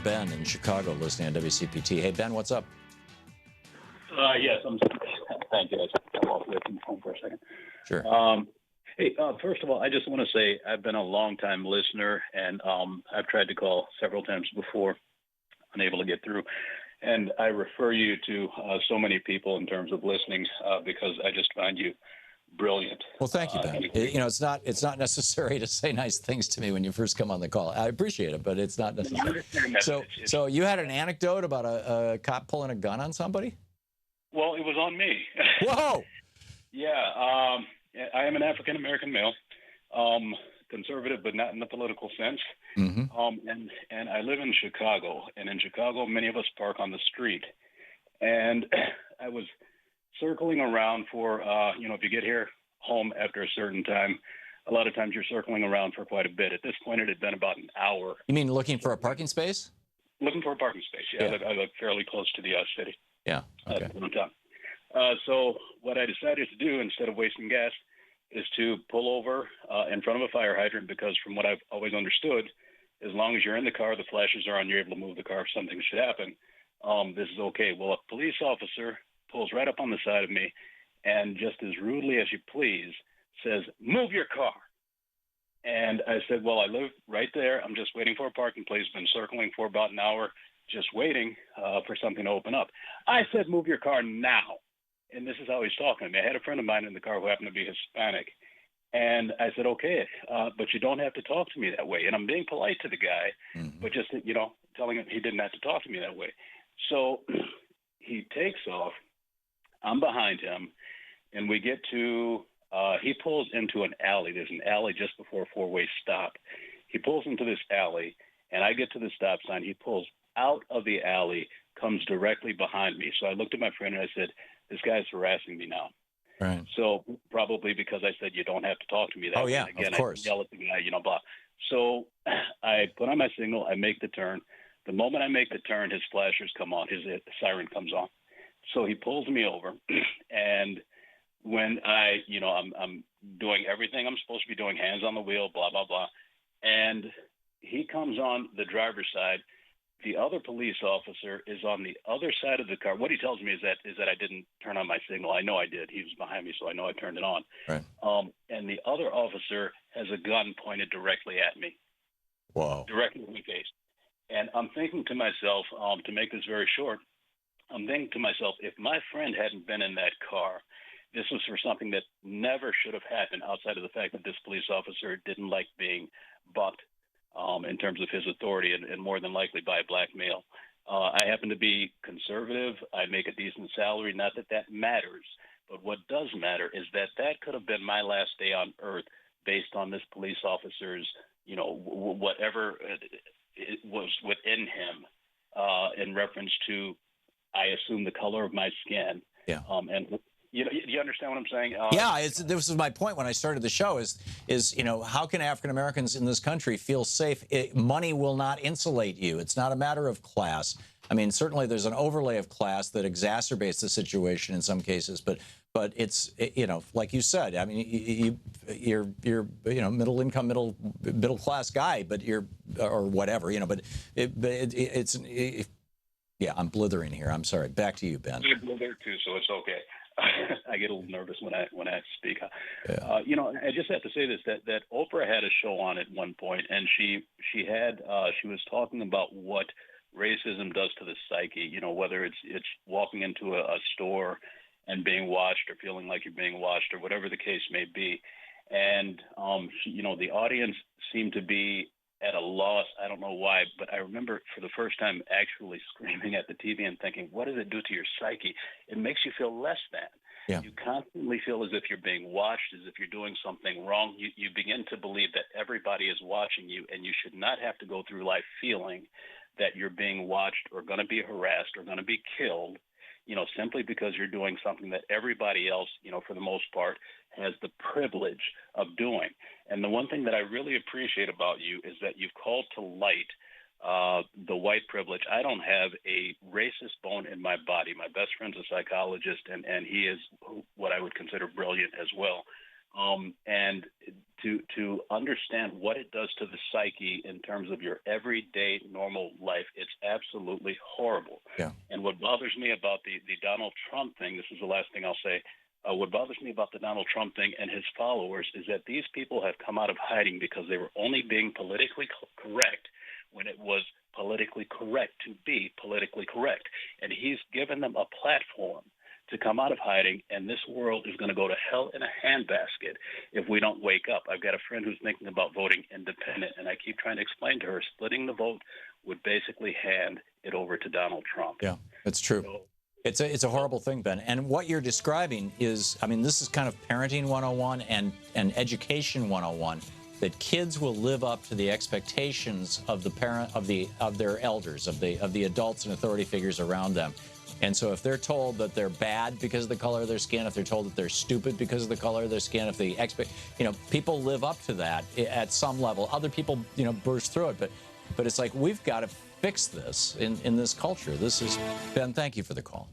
Ben in Chicago listening on WCPT. Hey, Ben, what's up? Yes, thank you. I just got off the phone for a second. Sure. Hey, first of all, I just want to say I've been a long-time listener, and I've tried to call several times before, unable to get through. And I refer you to so many people in terms of listening because I just find you brilliant. Well, thank you, Ben. It's not necessary to say nice things to me when you first come on the call. I appreciate it, but it's not necessary. So you had an anecdote about a cop pulling a gun on somebody? Well, it was on me. Whoa! Yeah, I am an African-American male, conservative, but not in the political sense. Mm-hmm. And I live in Chicago, and in Chicago, many of us park on the street. And I was circling around for, if you get here home after a certain time, a lot of times you're circling around for quite a bit. At this point, it had been about an hour. You mean looking for a parking space? Looking for a parking space, yeah. I live fairly close to the city. Yeah, okay. So what I decided to do, instead of wasting gas, is to pull over in front of a fire hydrant, because from what I've always understood, as long as you're in the car, the flashes are on, you're able to move the car if something should happen. This is okay. Well, a police officer pulls right up on the side of me and just as rudely as you please says, "Move your car." And I said, well, I live right there. I'm just waiting for a parking place. Been circling for about an hour, just waiting for something to open up. I said, "Move your car now." And this is how he's talking to me. I had a friend of mine in the car who happened to be Hispanic. And I said, okay, but you don't have to talk to me that way. And I'm being polite to the guy, but just, telling him he didn't have to talk to me that way. So he takes off. I'm behind him. And we get to, he pulls into an alley. There's an alley just before a four-way stop. He pulls into this alley, and I get to the stop sign. He pulls out of the alley, comes directly behind me. So I looked at my friend and I said, this guy's harassing me now. Right. So probably because I said you don't have to talk to me that way. Yeah, Again, of course. I yell at the guy, blah. So I put on my signal. I make the turn. The moment I make the turn, his flashers come on. His siren comes on. So he pulls me over, and when I'm doing everything I'm supposed to be doing, hands on the wheel, blah blah blah, and he comes on the driver's side. The other police officer is on the other side of the car. What he tells me is that I didn't turn on my signal. I know I did. He was behind me, so I know I turned it on. Right. And the other officer has a gun pointed directly at me. Wow. Directly in my face. And I'm thinking to myself, to make this very short, I'm thinking to myself, if my friend hadn't been in that car, this was for something that never should have happened outside of the fact that this police officer didn't like being bucked in terms of his authority, and more than likely by a black male. I happen to be conservative. I make a decent salary. Not that that matters, but what does matter is that could have been my last day on earth based on this police officer's, whatever it was within him in reference to, I assume, the color of my skin. Yeah. And you understand what I'm saying? This was my point when I started the show is how can African Americans in this country feel safe? Money will not insulate you. It's not a matter of class. I mean, certainly there's an overlay of class that exacerbates the situation in some cases, but it's like you said. I mean, you're middle income, middle class guy, but or whatever, yeah, I'm blithering here. I'm sorry. Back to you, Ben. You blither too, so it's okay. I get a little nervous when I speak. Yeah. I just have to say this, that Oprah had a show on at one point, and she was talking about what racism does to the psyche, whether it's walking into a store and being watched or feeling like you're being watched or whatever the case may be. And, the audience seemed to be at a loss. I don't know why, but I remember for the first time actually screaming at the TV and thinking, what does it do to your psyche? It makes you feel less than. Yeah. You constantly feel as if you're being watched, as if you're doing something wrong. You begin to believe that everybody is watching you, and you should not have to go through life feeling that you're being watched or going to be harassed or going to be killed, simply because you're doing something that everybody else, for the most part, has the privilege of doing. And the one thing that I really appreciate about you is that you've called to light the white privilege. I don't have a racist bone in my body. My best friend's a psychologist, and he is what I would consider brilliant as well. And to understand what it does to the psyche in terms of your everyday normal life. It's absolutely horrible. Yeah. And what bothers me about the Donald Trump thing, this is the last thing I'll say, what bothers me about the Donald Trump thing and his followers is that these people have come out of hiding because they were only being politically correct when it was politically correct to be politically correct. And he's given them a platform to come out of hiding, and this world is going to go to hell in a handbasket if we don't wake up. I've got a friend who's thinking about voting independent, and I keep trying to explain to her splitting the vote would basically hand it over to Donald Trump. Yeah, that's true. So, it's a horrible thing, Ben. And what you're describing is, I mean, this is kind of parenting 101 and education 101, that kids will live up to the expectations of the parent, of their elders, of the adults and authority figures around them. And so if they're told that they're bad because of the color of their skin, if they're told that they're stupid because of the color of their skin, if they people live up to that at some level. Other people, burst through it. But it's like, we've got to fix this in this culture. This is, Ben, thank you for the call.